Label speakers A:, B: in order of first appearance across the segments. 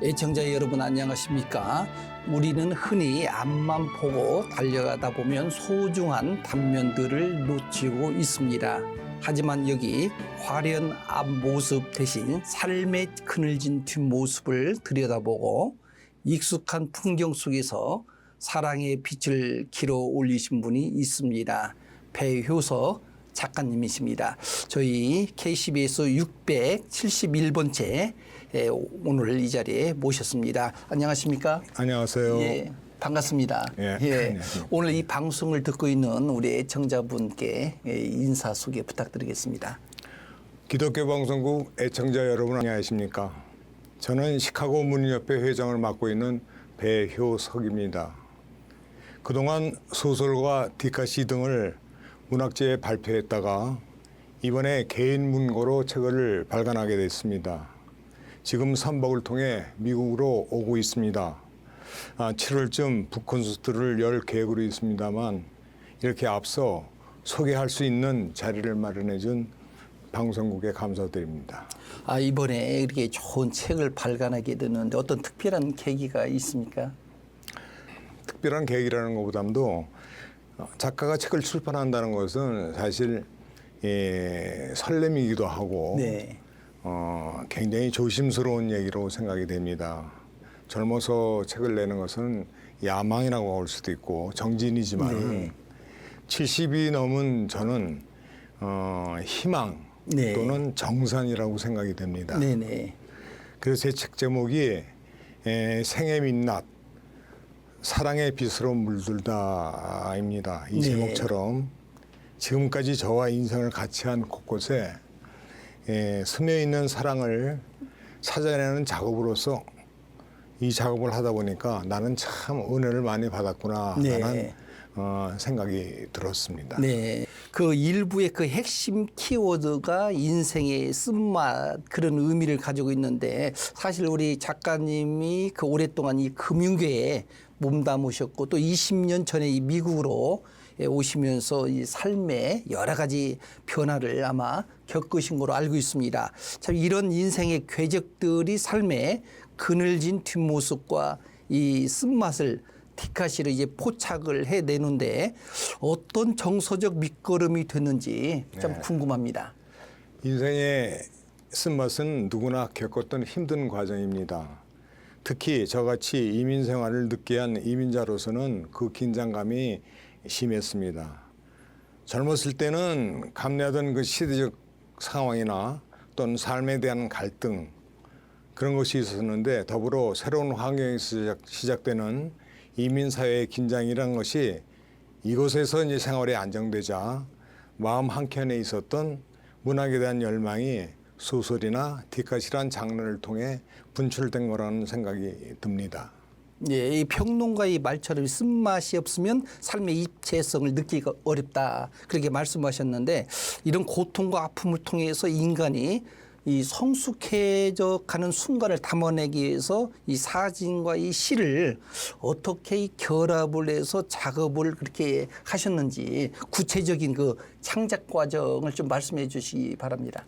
A: 애청자 여러분 안녕하십니까? 우리는 흔히 앞만 보고 달려가다 보면 소중한 단면들을 놓치고 있습니다. 하지만 여기 화려한 앞모습 대신 삶의 그늘진 뒷모습을 들여다보고 익숙한 풍경 속에서 사랑의 빛을 길어 올리신 분이 있습니다. 배효석 작가님이십니다. 저희 KCBS 671번째 오늘 이 자리에 모셨습니다. 안녕하십니까?
B: 안녕하세요.
A: 예, 반갑습니다.
B: 예,
A: 오늘 이 방송을 듣고 있는 우리 애청자분께 인사 소개 부탁드리겠습니다.
B: 기독교 방송국 애청자 여러분 안녕하십니까? 저는 시카고 문인협회 회장을 맡고 있는 배효석입니다. 그동안 소설과 디카시 등을 문학제에 발표했다가 이번에 개인 문고로 책을 발간하게 됐습니다. 지금 선박을 통해 미국으로 오고 있습니다. 7월쯤 북콘서트를 열 계획으로 있습니다만 이렇게 앞서 소개할 수 있는 자리를 마련해 준 방송국에 감사드립니다.
A: 이번에 이렇게 좋은 책을 발간하게 되는데 어떤 특별한 계기가 있습니까?
B: 특별한 계기라는 것보다도 작가가 책을 출판한다는 것은 사실 설렘이기도 하고
A: 네.
B: 굉장히 조심스러운 얘기로 생각이 됩니다. 젊어서 책을 내는 것은 야망이라고 할 수도 있고 정진이지만
A: 네.
B: 70이 넘은 저는 희망
A: 네.
B: 또는 정산이라고 생각이 됩니다.
A: 네네.
B: 그래서 제 책 제목이 생의 민낯 사랑의 빛으로 물들다입니다. 이
A: 네.
B: 제목처럼 지금까지 저와 인생을 같이 한 곳곳에 스며 있는 사랑을 찾아내는 작업으로서 이 작업을 하다 보니까 나는 참 은혜를 많이 받았구나
A: 네.
B: 라는 생각이 들었습니다.
A: 네. 그 일부의 그 핵심 키워드가 인생의 쓴맛 그런 의미를 가지고 있는데 사실 우리 작가님이 그 오랫동안 이 금융계에 몸담으셨고 또 20년 전에 이 미국으로 오시면서 이 삶의 여러 가지 변화를 아마 겪으신 걸로 알고 있습니다. 참 이런 인생의 궤적들이 삶의 그늘진 뒷모습과 이 쓴맛을 디카시를 이제 포착을 해내는데 어떤 정서적 밑거름이 됐는지 참 궁금합니다.
B: 인생의 쓴맛은 누구나 겪었던 힘든 과정입니다. 특히 저같이 이민 생활을 늦게 한 이민자로서는 그 긴장감이 심했습니다. 젊었을 때는 감내하던 그 시대적 상황이나 또는 삶에 대한 갈등 그런 것이 있었는데 더불어 새로운 환경에서 시작되는 이민사회의 긴장이라는 것이 이곳에서 이제 생활이 안정되자 마음 한켠에 있었던 문학에 대한 열망이 소설이나 디카시란 장르를 통해 분출된 거라는 생각이 듭니다.
A: 예, 이 평론가의 말처럼 쓴맛이 없으면 삶의 입체성을 느끼기가 어렵다. 그렇게 말씀하셨는데 이런 고통과 아픔을 통해서 인간이 이 성숙해져 가는 순간을 담아내기 위해서 이 사진과 이 시를 어떻게 이 결합을 해서 작업을 그렇게 하셨는지 구체적인 그 창작 과정을 좀 말씀해 주시기 바랍니다.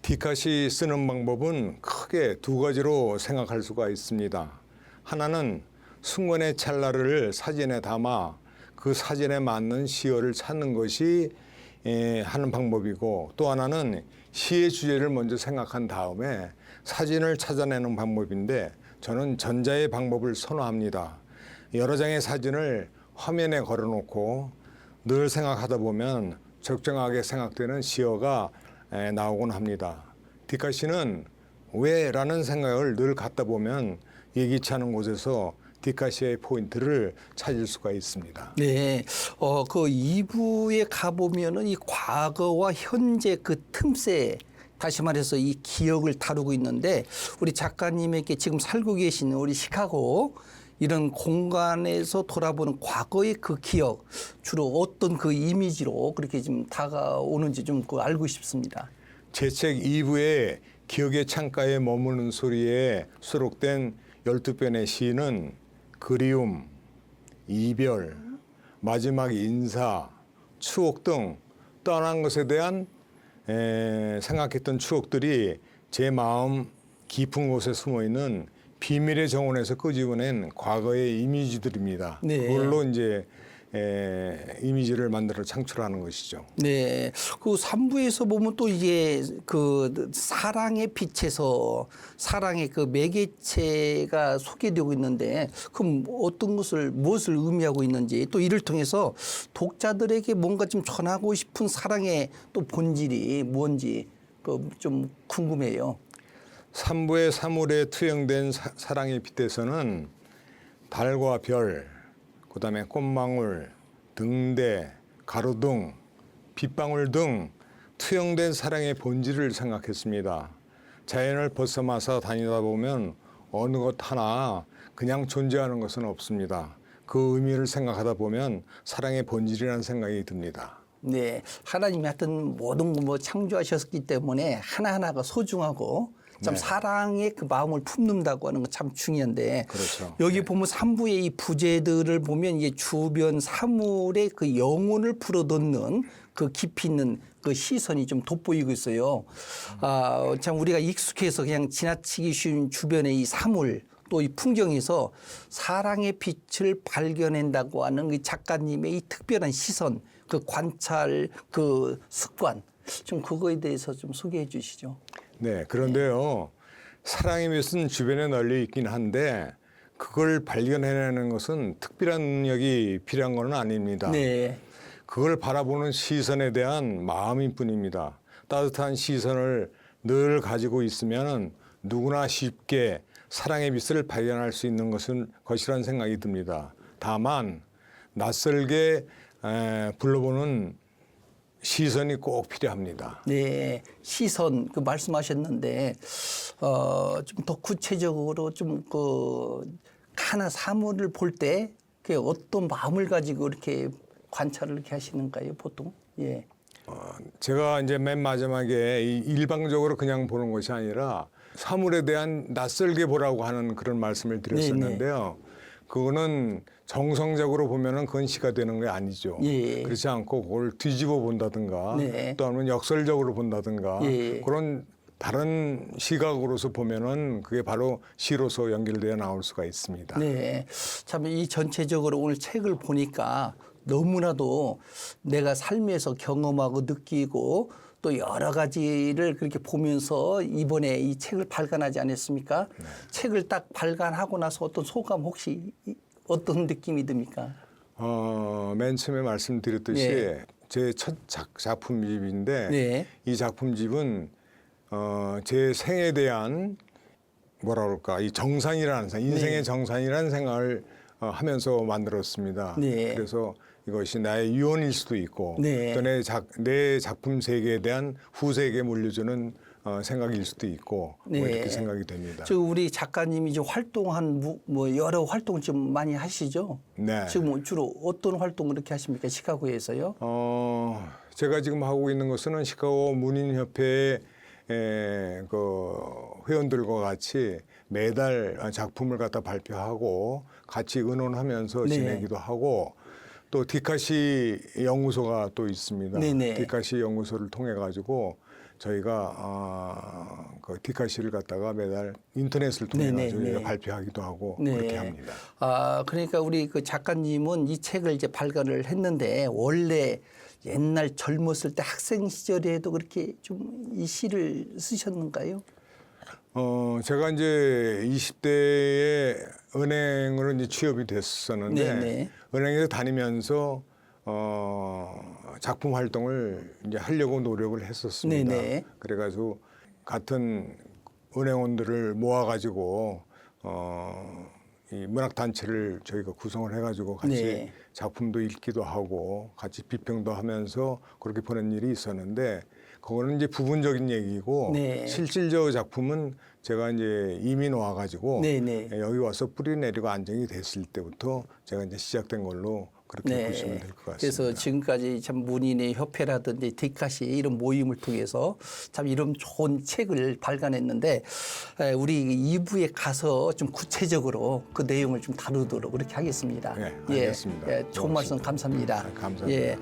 B: 디카시 쓰는 방법은 크게 두 가지로 생각할 수가 있습니다. 하나는 순간의 찰나를 사진에 담아 그 사진에 맞는 시어를 찾는 것이 하는 방법이고 또 하나는 시의 주제를 먼저 생각한 다음에 사진을 찾아내는 방법인데 저는 전자의 방법을 선호합니다. 여러 장의 사진을 화면에 걸어놓고 늘 생각하다 보면 적정하게 생각되는 시어가 나오곤 합니다. 디카시는 왜? 라는 생각을 늘 갖다 보면 예기치 않은 곳에서 디카시의 포인트를 찾을 수가 있습니다.
A: 네. 그 2부에 가보면은 이 과거와 현재 그 틈새 다시 말해서 이 기억을 다루고 있는데 우리 작가님에게 지금 살고 계시는 우리 시카고 이런 공간에서 돌아보는 과거의 그 기억 주로 어떤 그 이미지로 그렇게 좀 다가오는지 좀 알고 싶습니다.
B: 제 책 2부에 기억의 창가에 머무는 소리에 수록된 12편의 시는 그리움, 이별, 마지막 인사, 추억 등 떠난 것에 대한 생각했던 추억들이 제 마음 깊은 곳에 숨어있는 비밀의 정원에서 끄집어낸 과거의 이미지들입니다.
A: 네.
B: 그걸로 이제 이미지를 만들어 창출하는 것이죠.
A: 네. 그 3부에서 보면 또 이게 그 사랑의 빛에서 사랑의 그 매개체가 소개되고 있는데 그럼 어떤 무엇을 의미하고 있는지 또 이를 통해서 독자들에게 뭔가 좀 전하고 싶은 사랑의 또 본질이 뭔지 그 좀 궁금해요.
B: 3부의 사물에 투영된 사랑의 빛에서는 달과 별, 그다음에 꽃망울, 등대, 가로등, 빗방울 등 투영된 사랑의 본질을 생각했습니다. 자연을 벗어나서 다니다 보면 어느 것 하나 그냥 존재하는 것은 없습니다. 그 의미를 생각하다 보면 사랑의 본질이라는 생각이 듭니다.
A: 네. 하나님이 하여튼 모든 뭐 창조하셨기 때문에 하나하나가 소중하고 참
B: 네.
A: 사랑의 그 마음을 품는다고 하는 건 참 중요한데
B: 그렇죠.
A: 여기 보면 3부의 이 부제들을 보면 이게 주변 사물의 그 영혼을 불어넣는 그 깊이 있는 그 시선이 좀 돋보이고 있어요. 참 우리가 익숙해서 그냥 지나치기 쉬운 주변의 이 사물 또 이 풍경에서 사랑의 빛을 발견한다고 하는 그 작가님의 이 특별한 시선, 그 관찰, 그 습관 좀 그거에 대해서 좀 소개해 주시죠.
B: 네, 그런데요. 사랑의 빛은 주변에 널리 있긴 한데 그걸 발견해내는 것은 특별한 능력이 필요한 건 아닙니다.
A: 네.
B: 그걸 바라보는 시선에 대한 마음일 뿐입니다. 따뜻한 시선을 늘 가지고 있으면 누구나 쉽게 사랑의 빛을 발견할 수 있는 것이라는 생각이 듭니다. 다만 낯설게 불러보는 시선이 꼭 필요합니다.
A: 네, 시선 그 말씀하셨는데 좀 더 구체적으로 좀 그 하나 사물을 볼 때 그 어떤 마음을 가지고 이렇게 관찰을 이렇게 하시는가요, 보통? 예.
B: 제가 이제 맨 마지막에 일방적으로 그냥 보는 것이 아니라 사물에 대한 낯설게 보라고 하는 그런 말씀을 드렸었는데요. 그거는 정성적으로 보면은 그건 시가 되는 게 아니죠.
A: 예.
B: 그렇지 않고 그걸 뒤집어 본다든가
A: 네.
B: 또 아니면 역설적으로 본다든가
A: 예.
B: 그런 다른 시각으로서 보면은 그게 바로 시로서 연결되어 나올 수가 있습니다.
A: 네. 참 이 전체적으로 오늘 책을 보니까 너무나도 내가 삶에서 경험하고 느끼고 또 여러 가지를 그렇게 보면서 이번에 이 책을 발간하지 않았습니까?
B: 네.
A: 책을 딱 발간하고 나서 어떤 소감 혹시 어떤 느낌이 듭니까?
B: 맨 처음에 말씀드렸듯이
A: 네.
B: 제 첫 작품집인데
A: 네.
B: 이 작품집은 제 생에 대한 뭐라 그럴까 이 정산이라는 인생의
A: 네.
B: 정산이라는 생각을 하면서 만들었습니다.
A: 네.
B: 그래서 이것이 나의 유언일 수도 있고
A: 네.
B: 또 내 작품 세계에 대한 후세에게 물려주는 생각일 수도 있고 뭐
A: 네.
B: 이렇게 생각이 됩니다.
A: 저 우리 작가님이 이제 활동한 뭐 여러 활동을 좀 많이 하시죠?
B: 네.
A: 지금 주로 어떤 활동을 이렇게 하십니까? 시카고에서요?
B: 제가 지금 하고 있는 것은 시카고 문인협회의 그 회원들과 같이 매달 작품을 갖다 발표하고 같이 의논하면서
A: 네.
B: 지내기도 하고 또 디카시 연구소가 또 있습니다.
A: 네네.
B: 디카시 연구소를 통해 가지고 저희가 그 디카시를 갖다가 매달 인터넷을 통해
A: 네네,
B: 가지고
A: 네.
B: 발표하기도 하고
A: 네.
B: 그렇게 합니다.
A: 그러니까 우리 그 작가님은 이 책을 이제 발간을 했는데 원래 옛날 젊었을 때 학생 시절에도 그렇게 좀 이 시를 쓰셨는가요?
B: 제가 이제 20대에 은행으로 이제 취업이 됐었는데
A: 네네.
B: 은행에서 다니면서 작품 활동을 이제 하려고 노력을 했었습니다.
A: 네네.
B: 그래가지고 같은 은행원들을 모아가지고 이 문학 단체를 저희가 구성을 해가지고 같이
A: 네.
B: 작품도 읽기도 하고 같이 비평도 하면서 그렇게 보낸 일이 있었는데 그거는 이제 부분적인 얘기고
A: 네.
B: 실질적 작품은 제가 이제 이민 와가지고
A: 네네.
B: 여기 와서 뿌리 내리고 안정이 됐을 때부터 제가 이제 시작된 걸로 그렇게
A: 네.
B: 보시면 될 것 같습니다.
A: 그래서 지금까지 참 문인의 협회라든지 디카시 이런 모임을 통해서 참 이런 좋은 책을 발간했는데 우리 2부에 가서 좀 구체적으로 그 내용을 좀 다루도록 그렇게 하겠습니다.
B: 네, 알겠습니다.
A: 좋은 말씀 감사합니다.
B: 감사합니다.
A: 예.
B: 네.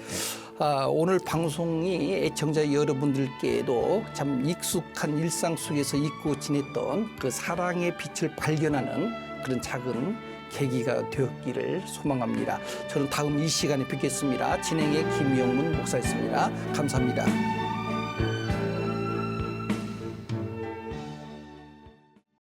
A: 오늘 방송이 애청자 여러분들께도 참 익숙한 일상 속에서 잊고 지냈던 그 사랑의 빛을 발견하는 그런 작은 계기가 되었기를 소망합니다. 저는 다음 이 시간에 뵙겠습니다. 진행의 김영문 목사였습니다. 감사합니다.